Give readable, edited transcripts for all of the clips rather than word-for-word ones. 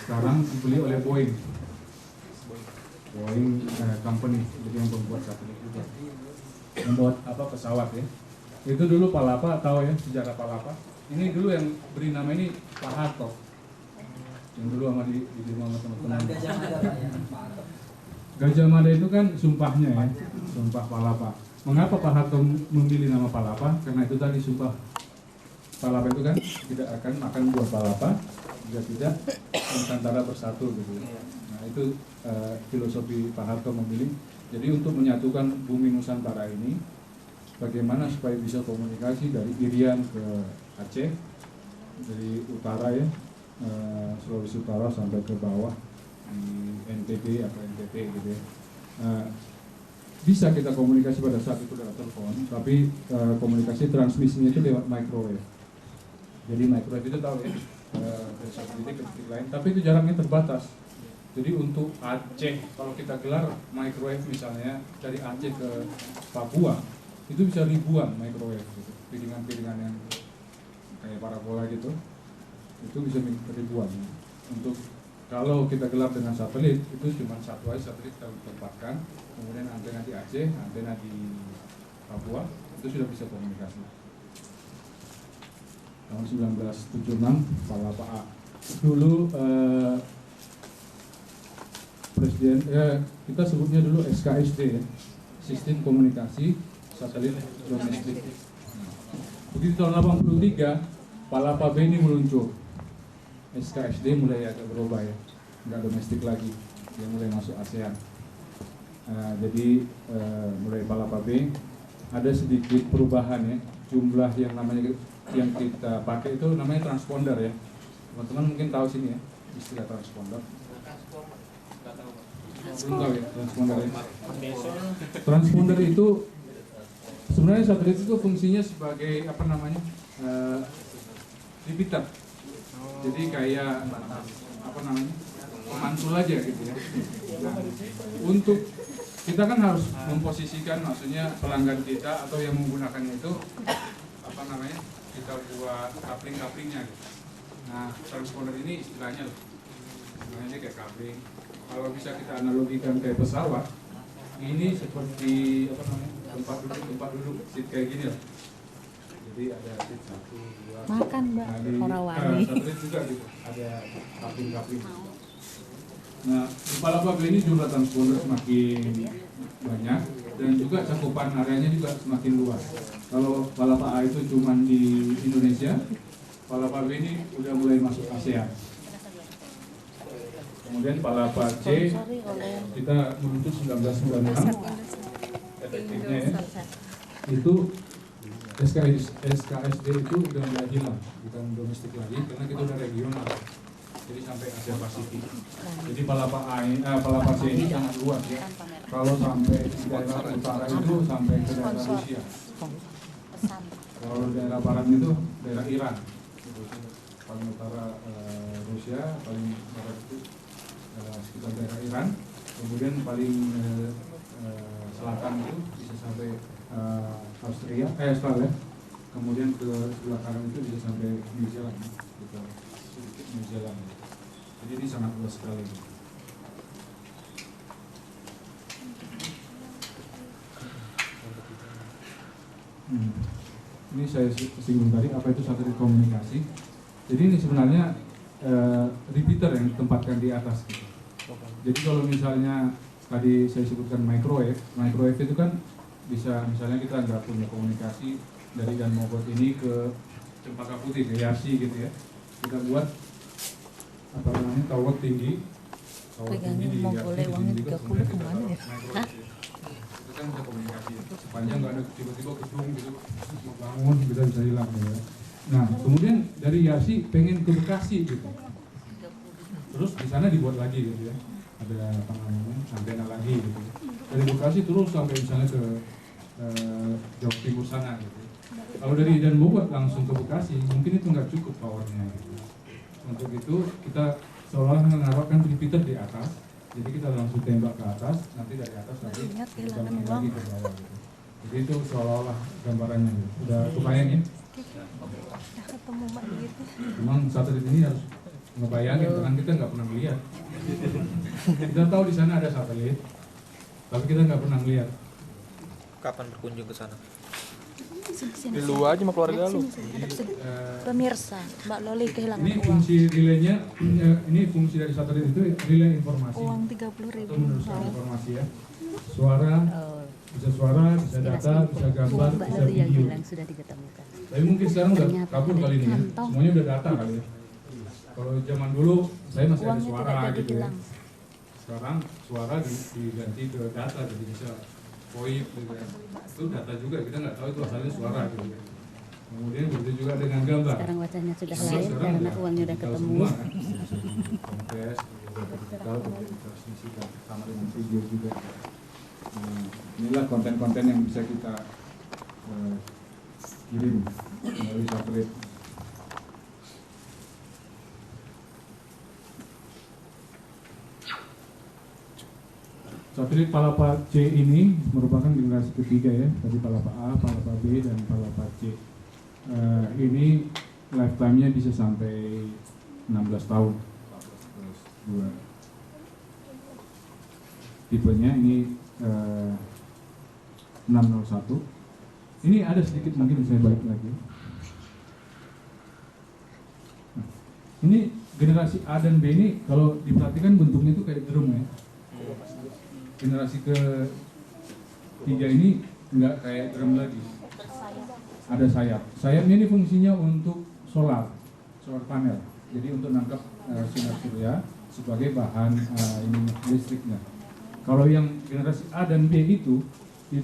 sekarang dibeli oleh Boeing company, jadi yang membuat satelit juga, membuat pesawat ya. Itu dulu Palapa, tahu ya sejarah Palapa. Ini dulu yang beri nama ini Pak Harto, yang dulu sama di sama teman-teman. Gajah Mada itu kan sumpahnya ya, sumpah Palapa. Mengapa Pak Harto memilih nama Palapa? Karena itu tadi sumpah Palapa itu kan tidak akan makan buah palapa jika tidak Nusantara bersatu gitu. Nah itu filosofi Pak Harto memilih. Jadi untuk menyatukan bumi Nusantara ini, bagaimana supaya bisa komunikasi dari Irian ke Aceh, dari utara ya, Sulawesi Utara sampai ke bawah di NTB atau NTT gitu ya. Bisa kita komunikasi pada saat itu lewat telepon, tapi komunikasi transmisinya itu lewat microwave. Jadi microwave itu tahu ya, dari satu titik ke titik lain, tapi itu jaraknya terbatas. Jadi untuk Aceh, kalau kita gelar microwave misalnya dari Aceh ke Papua, itu bisa ribuan microwave gitu. Piringan-piringan yang kayak parabola gitu, itu bisa ribuan. Untuk kalau kita gelar dengan satelit, itu cuma satu aja satelit kita tempatkan, kemudian antena di Aceh, antena di Papua, itu sudah bisa komunikasi. Tahun 1976, Palapa A. Dulu Presiden, kita sebutnya dulu SKSD ya, Sistem Komunikasi Satelit Domestik. Begitu tahun 83, Palapa B ini meluncur. SKSD mulai agak berubah ya, nggak domestik lagi, dia mulai masuk ASEAN. Jadi mulai Palapa B ada sedikit perubahan ya, jumlah yang namanya yang kita pakai itu namanya transponder ya. Teman-teman mungkin tahu sini ya istilah transponder. Belum tahu ya transponder ya. Transponder itu sebenarnya satelit itu fungsinya sebagai repeater. Jadi kayak pemantul aja gitu ya. Nah, untuk kita kan harus memposisikan, maksudnya pelanggan kita atau yang menggunakannya itu kita buat coupling-couplingnya gitu. Nah, transponder ini istilahnya kayak coupling. Kalau bisa kita analogikan kayak pesawat, ini seperti tempat duduk seat kayak gini lah. Jadi ada seat 1, 2. Makan Mbak, Korawani. Satelit juga gitu, ada coupling. Nah, di Palapa ini jumlah transponder semakin banyak dan juga cakupan areanya juga semakin luas. Kalau Palapa A itu cuma di Indonesia, Palapa B ini udah mulai masuk ASEAN. Kemudian Palapa C kita menuntut 1996, efektifnya ya, itu SKSD itu udah mulai hilang, bukan domestik lagi karena kita udah regional. Jadi sampai Asia Pasifik. Jadi Palapa C ini sangat luas ya. Kalau sampai di daerah utara itu sampai ke daerah Rusia. Kalau daerah barat itu daerah Iran. Paling utara Rusia, paling barat itu sekitar daerah Iran. Kemudian paling selatan itu bisa sampai Australia. Kemudian ke sebelah kanan itu bisa sampai New Zealand. Gitu. Sedikit New Zealand. Jadi ini sangat luas sekali. Ini saya singgung tadi apa itu satelit komunikasi. Jadi ini sebenarnya repeater yang ditempatkan di atas gitu. Jadi kalau misalnya tadi saya sebutkan microwave itu kan bisa misalnya kita nggak punya komunikasi dari Dan Mogot ini ke Cempaka Putih ke Yarsi gitu ya. Kita buat tower tinggi di uangnya 30 kemana ya? Itu kan bisa komunikasi sepanjang nggak ada tiba-tiba gedung gitu mau bangun bisa hilang ya. Nah kemudian dari Yarsi pengen ke Bekasi gitu, terus di sana dibuat lagi gitu ya, ada antena lagi gitu. Dari Bekasi terus sampai misalnya ke Jawa Timur sana gitu. Kalau dari Dan Bogor langsung ke Bekasi mungkin itu nggak cukup powernya gitu. Untuk itu kita seolah menaruhkan repeater di atas, jadi kita langsung tembak ke atas, nanti dari atas lagi kembali lagi ke bawah gitu. Jadi itu seolah-olah gambarannya gitu. Udah kebayang ya? Memang satelit ini harus Ngebayangin, karena kita nggak pernah melihat. Kita tahu di sana ada satelit, tapi kita nggak pernah melihat. Kapan berkunjung ke sana? Di lu aja sama keluarga lu. Pemirsa, Mbak Loli kehilangan Ini uang. fungsi relaynya, ini fungsi dari satelit itu relay informasi. Uang 30.000. Itu meneruskan informasi ya. Suara, Oh, bisa suara, bisa data, bisa gambar, Mbak bisa Loli yang video. bilang sudah diketemukan. Tapi mungkin sekarang udah Ternyata kabur ada kali ini ya. kantong. Semuanya udah data kali ya. Kalau zaman dulu saya masih ada Uangnya suara tidak jadi gitu ya. hilang. Sekarang suara diganti ke data, jadi bisa VoIP gitu ya. Itu data juga, kita nggak tahu itu asalnya suara gitu ya. Kemudian begitu juga dengan gambar. Sekarang wajahnya sudah Gambar lain sekarang karena uangnya udah digital ketemu. semua, kan. Kompres, digital, kemudian ditransmisikan sama dengan video juga. Nah, inilah konten-konten yang bisa kita kirim melalui satelit. Satelit Palapa C ini merupakan generasi ketiga ya, tadi Palapa A, Palapa B, dan Palapa C. Ini lifetime-nya bisa sampai 16 tahun. 2. Tipenya ini 601. Ini ada sedikit mungkin saya balik lagi. Nah, ini generasi A dan B ini kalau diperhatikan bentuknya itu kayak drum ya. Generasi ketiga ini nggak kayak drum lagi, ada sayap. Sayapnya ini fungsinya untuk solar panel, jadi untuk nangkap sinar surya sebagai bahan ini listriknya. Kalau yang generasi A dan B itu di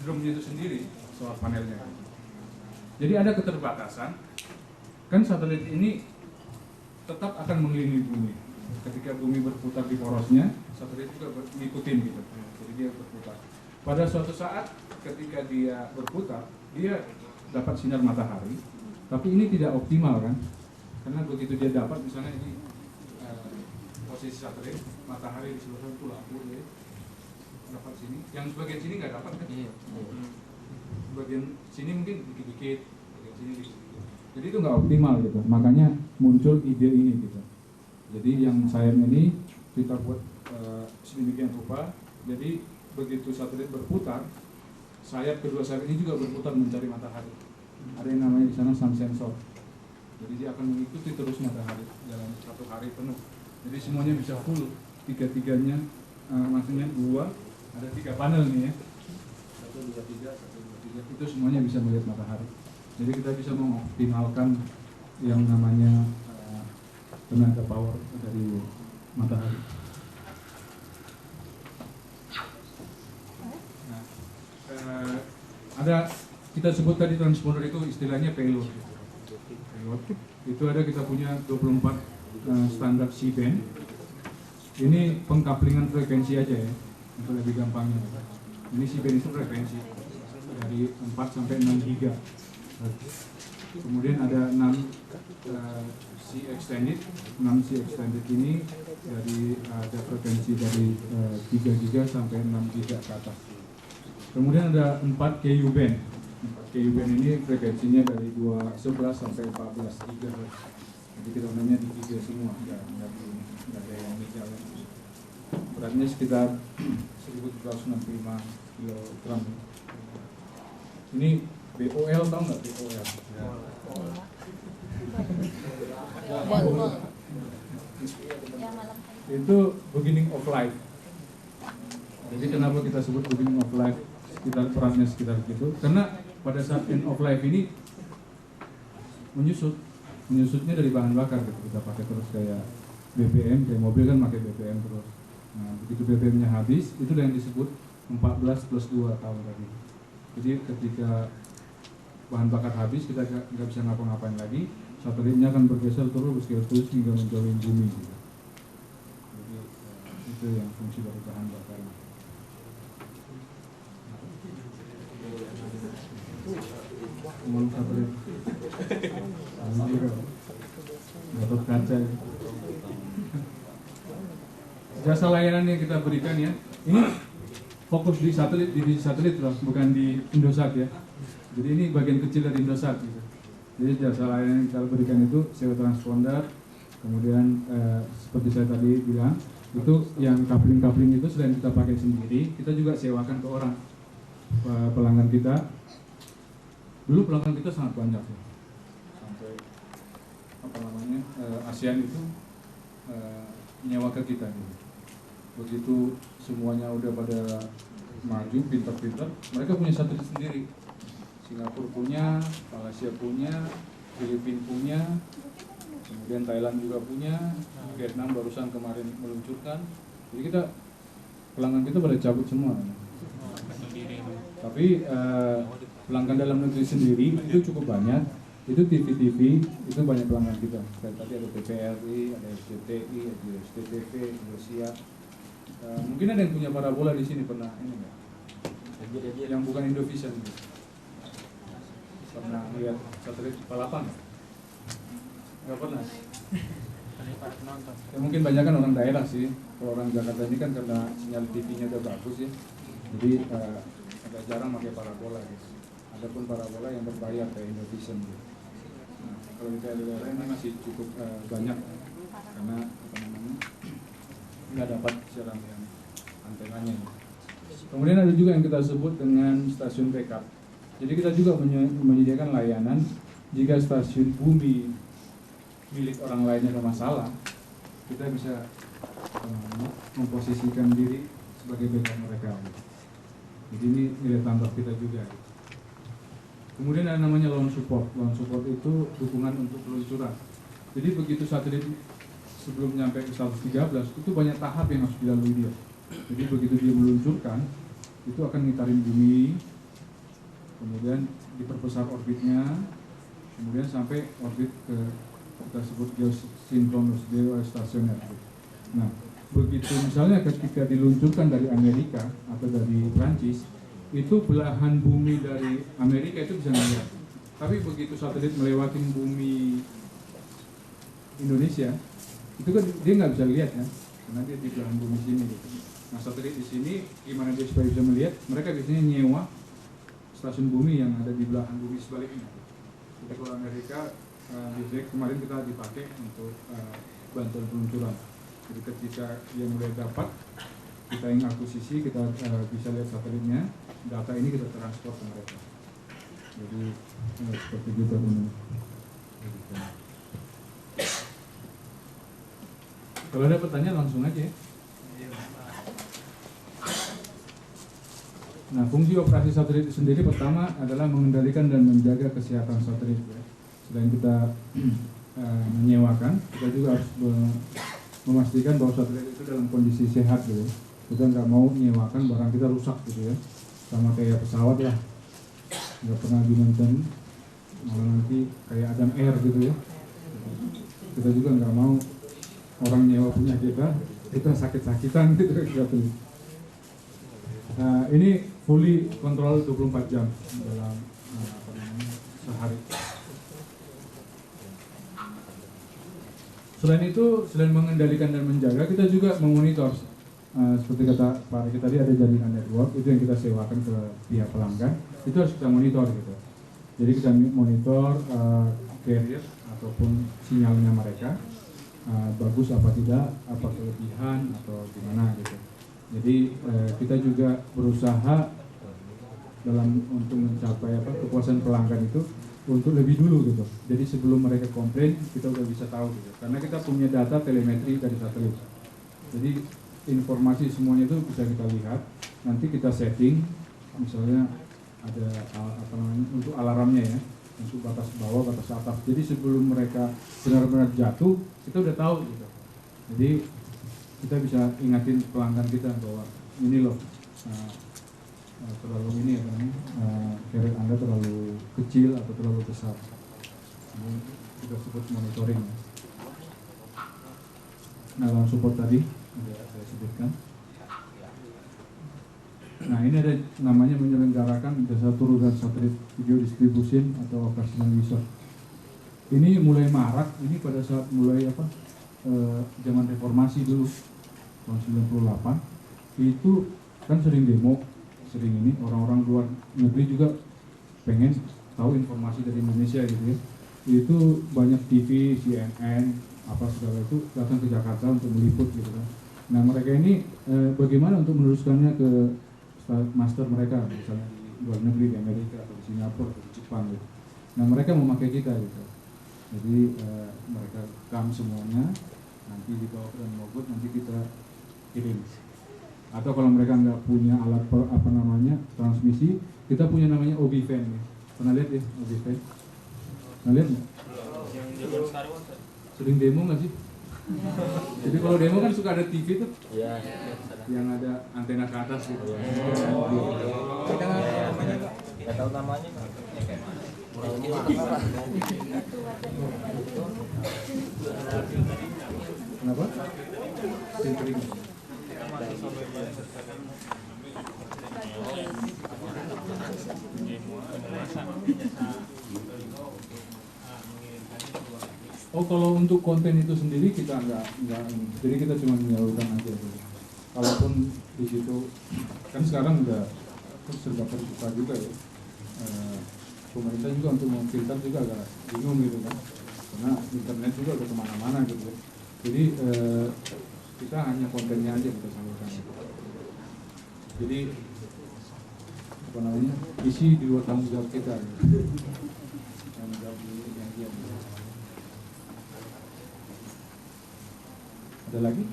drumnya itu sendiri solar panelnya. Jadi ada keterbatasan, kan satelit ini tetap akan mengelilingi bumi. Ketika bumi berputar di porosnya, satelit juga ngikutin gitu. Jadi dia berputar. Pada suatu saat ketika dia berputar, dia dapat sinar matahari, tapi ini tidak optimal kan? Karena begitu dia dapat, misalnya ini posisi satelit, matahari di sebelah itu lampu dia dapat sini, yang sebagian sini nggak dapat kan? Bagian sini mungkin dikit-dikit, bagian sini dikit-dikit. Jadi itu nggak optimal gitu. Makanya muncul ide ini gitu. Jadi yang sayap ini kita buat sedemikian rupa. Jadi begitu satelit berputar, kedua sayap ini juga berputar mencari matahari. Ada yang namanya di sana sun sensor. Jadi dia akan mengikuti terus matahari dalam 1 hari penuh. Jadi semuanya bisa full, tiga-tiganya, maksudnya ada 3 panel nih ya. 1, 2, 3, 1, 2, 3. Itu semuanya bisa melihat matahari. Jadi kita bisa mengoptimalkan yang namanya tenaga power dari matahari. Nah, ada kita sebut tadi transponder itu istilahnya payload. Payload itu ada, kita punya 24 standar C-band. Ini pengkaplingan frekuensi aja ya, untuk lebih gampangnya. Ini C-band itu frekuensi dari 4 sampai 6 giga. Kemudian ada 6 C extended. 6 C extended ini ada frekuensi dari 3 giga sampai 6 giga ke atas. Kemudian ada 4 Ku band. 4 Ku band ini frekuensinya dari 11 sampai 14 giga. Jadi kita namanya di giga semua, nggak ada yang giga. Beratnya sekitar 1.365 kg. Ini BOL, tahu nggak BOL? Itu beginning of life. Jadi kenapa kita sebut beginning of life, perannya sekitar gitu? Karena pada saat end of life ini menyusutnya dari bahan bakar gitu. Kita pakai terus kayak BBM, kayak mobil kan pakai BBM terus. Nah begitu BBM-nya habis, itu yang disebut 14 plus 2 tahun tadi. Jadi ketika bahan bakar habis, kita nggak bisa ngapa-ngapain lagi, satelitnya akan bergeser terus hingga menjauhi bumi gitu. Jadi itu yang fungsi dari bahan bakar. Satelit Gatot Kaca. Jasa layanan yang kita berikan ya, ini fokus di satelit, divisi satelit loh, bukan di Indosat ya. Jadi ini bagian kecil dari Indosat gitu. Jadi jasa layanan yang kita berikan itu sewa transponder, Kemudian seperti saya tadi bilang, itu yang coupling itu selain kita pakai sendiri, kita juga sewakan ke orang. Pelanggan kita, dulu pelanggan kita sangat banyak ya, sampai ASEAN itu nyewa ke kita gitu. Begitu semuanya udah pada maju, pintar-pintar, mereka punya satelit sendiri. Singapura punya, Malaysia punya, Filipina punya, kemudian Thailand juga punya, Vietnam barusan kemarin meluncurkan. Jadi pelanggan kita pada cabut semua. Tapi pelanggan dalam negeri sendiri itu cukup banyak. Itu TV itu banyak pelanggan kita. Kayak tadi ada TVRI, ada SCTI, ada SCTV, Indosiar. Mungkin ada yang punya parabola di sini, pernah ini nggak? Yang bukan Indovision gitu. Pernah lihat satelit Palapan? Nggak pernah. Ya, mungkin banyak kan orang daerah sih. Kalau orang Jakarta ini kan karena sinyal TV-nya udah bagus ya. Jadi agak jarang pakai parabola gitu. Adapun parabola yang berbayar kayak Indovision gitu. Nah, kalau di daerah ini masih cukup banyak karena nggak dapat siaran yang antenanya. Kemudian ada juga yang kita sebut dengan stasiun backup. Jadi kita juga menyediakan layanan jika stasiun bumi milik orang lainnya ada masalah, kita bisa memposisikan diri sebagai backup mereka. Jadi ini nilai tambah kita juga. Kemudian ada namanya launch support. Launch support itu dukungan untuk peluncuran. Jadi begitu satelit sebelum nyampe ke 113 itu banyak tahap yang harus dilalui dia. Jadi begitu dia meluncurkan itu akan ngitarin bumi, kemudian diperbesar orbitnya, kemudian sampai orbit ke kita sebut geosinkronus, geostasioner. Nah, begitu misalnya ketika diluncurkan dari Amerika atau dari Prancis, itu belahan bumi dari Amerika itu bisa ngeliat. Tapi begitu satelit melewati bumi Indonesia, itu kan dia nggak bisa lihat ya, karena dia di belahan bumi sini gitu. Nah, satelit di sini gimana dia supaya bisa melihat? Mereka biasanya nyewa stasiun bumi yang ada di belahan bumi sebaliknya. Jadi kalau Amerika biasanya kemarin kita dipakai untuk bantuan peluncuran. Jadi ketika dia mulai dapat, kita yang akuisisi, kita bisa lihat satelitnya, data ini kita transport ke mereka. Jadi seperti itu ini. Kalau ada pertanyaan langsung aja ya. Nah, fungsi operasi satelit itu sendiri pertama adalah mengendalikan dan menjaga kesehatan satelit. Ya. Selain kita menyewakan, kita juga harus memastikan bahwa satelit itu dalam kondisi sehat gitu. Kita nggak mau menyewakan barang kita rusak gitu ya. Sama kayak pesawat lah, nggak pernah dimaintain, malah nanti kayak Adam Air gitu ya. Kita juga nggak mau orang nyewa punya kita sakit-sakitan gitu. Nah, ini fully kontrol 24 jam dalam sehari. Selain itu, selain mengendalikan dan menjaga, kita juga memonitor. Seperti kata Pak Riki tadi, ada jaringan network, itu yang kita sewakan ke pihak pelanggan, itu harus kita monitor gitu. Jadi kita monitor carrier ataupun sinyalnya mereka, bagus apa tidak, apa kelebihan atau gimana gitu. Jadi kita juga berusaha dalam untuk mencapai kepuasan pelanggan itu untuk lebih dulu gitu. Jadi sebelum mereka komplain kita udah bisa tahu gitu. Karena kita punya data telemetri dari satelit. Jadi informasi semuanya itu bisa kita lihat. Nanti kita setting, misalnya ada untuk alarmnya ya, untuk batas bawah, batas atas. Jadi sebelum mereka benar-benar jatuh, kita udah tahu gitu. Jadi kita bisa ingatin pelanggan kita bahwa ini loh terlalu ini carrier Anda terlalu kecil atau terlalu besar. Ini kita sebut monitoring. Nah, dalam support tadi sudah saya sebutkan. Nah, ini ada namanya menyelenggarakan jasa turunan satelit video distribution atau operational user. Ini mulai marak, ini pada saat mulai zaman reformasi dulu tahun 98 itu kan sering demo, sering ini orang-orang luar negeri juga pengen tahu informasi dari Indonesia gitu ya. Itu banyak TV, CNN, apa segala itu datang ke Jakarta untuk meliput gitu kan. Nah mereka ini bagaimana untuk meneruskannya ke master mereka, misalnya di luar negeri, di Amerika atau di Singapura atau di Jepang gitu. Nah mereka memakai kita gitu. Jadi mereka rekam semuanya, nanti dibawa ke Mogot, nanti kita kirim. Atau kalau mereka nggak punya alat transmisi, kita punya namanya OB-Fan. Pernah lihat ya OB-Fan? Pernah lihat nggak? Sering demo nggak sih? Jadi kalau demo kan suka ada TV tuh, yang ada antena ke atas gitu. Nggak tahu namanya Pak. Kenapa? Sering. Oh, kalau untuk konten itu sendiri kita nggak, jadi kita cuma menyalurkan aja. Kalaupun di situ kan sekarang udah serba terbuka juga ya. Pemerintah juga untuk memfilter juga agak bingung gitu kan, karena internet juga udah kemana-mana gitu. Jadi kita hanya kontennya aja kita salurkan. Jadi apa namanya, isi di luar tanggung jawab kita. Gitu. Tanggung jawab yang dia. Ada lagi?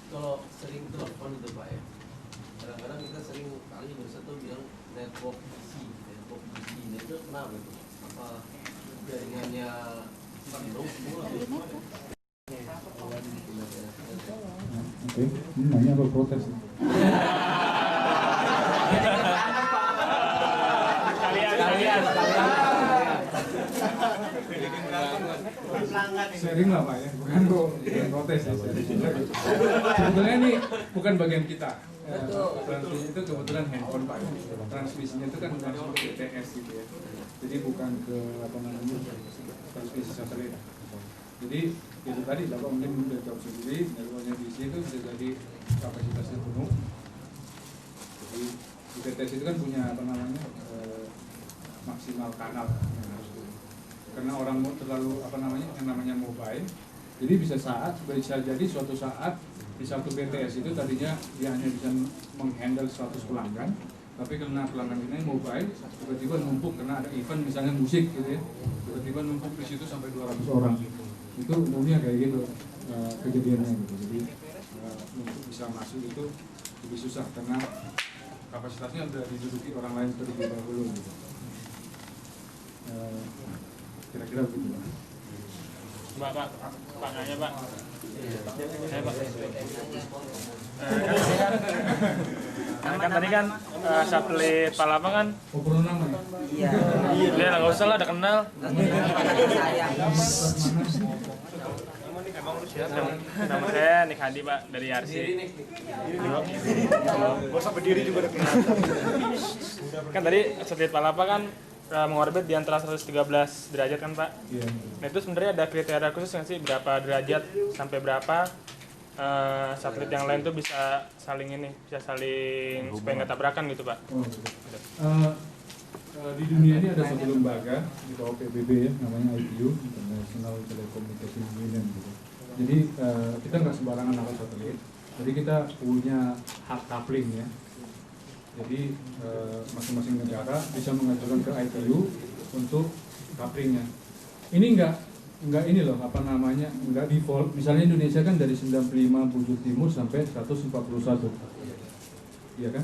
Kalau sering telepon itu Pak ya, kadang-kadang kita sering kali bersatu bilang network PC. Nah itu kenapa itu? Apa jaringannya lumpuh? Oke, ini nanya apa protes? Sharing lah Pak ya, bukan protes ya. Sebetulnya ini bukan bagian kita. Transmisi itu kebetulan handphone Pak. Transmisinya itu kan langsung ke BTS gitu ya. Jadi bukan ke transmisi satelit. Jadi itu tadi Bapak mungkin udah jawab sendiri, networknya di sini itu bisa jadi kapasitasnya penuh. Jadi di BTS itu kan punya maksimal kanal yang harus turun. Karena orang terlalu yang namanya mobile, jadi bisa jadi suatu saat di satu BTS itu tadinya dia hanya bisa menghandle 100 pelanggan, tapi karena pelanggan ini mobile, tiba-tiba numpuk karena ada event misalnya musik gitu ya, tiba-tiba numpuk di situ sampai 200 orang. Itu umumnya kayak gitu kejadiannya gitu. Jadi untuk bisa masuk itu lebih susah karena kapasitasnya udah diduduki orang lain terlebih dahulu gitu. Kira-kira begitu Pak. Pak nanya Pak. Pak. Kan tadi kan satelit Palapa kan. Oh, perlu nama ya? Iya. Dia nggak usah lah, udah kenal. Nama saya Nik Hadi Pak, dari RC. Gak usah berdiri juga udah kenal. Kan tadi satelit Palapa kan mengorbit di antara 113 derajat kan Pak? Iya. Nah itu sebenarnya ada kriteria khusus nggak sih berapa derajat sampai berapa satelit yang lain tuh bisa saling supaya nggak tabrakan gitu Pak? Oh, di dunia ini ada satu lembaga di bawah PBB ya, namanya ITU, International Telecommunication Union gitu. Jadi kita nggak sembarangan angkat satelit, jadi kita punya hard coupling ya. Jadi masing-masing negara bisa mengajukan ke ITU untuk couplingnya. Ini nggak ini loh nggak default. Misalnya Indonesia kan dari 95 bujur timur sampai 141, iya kan?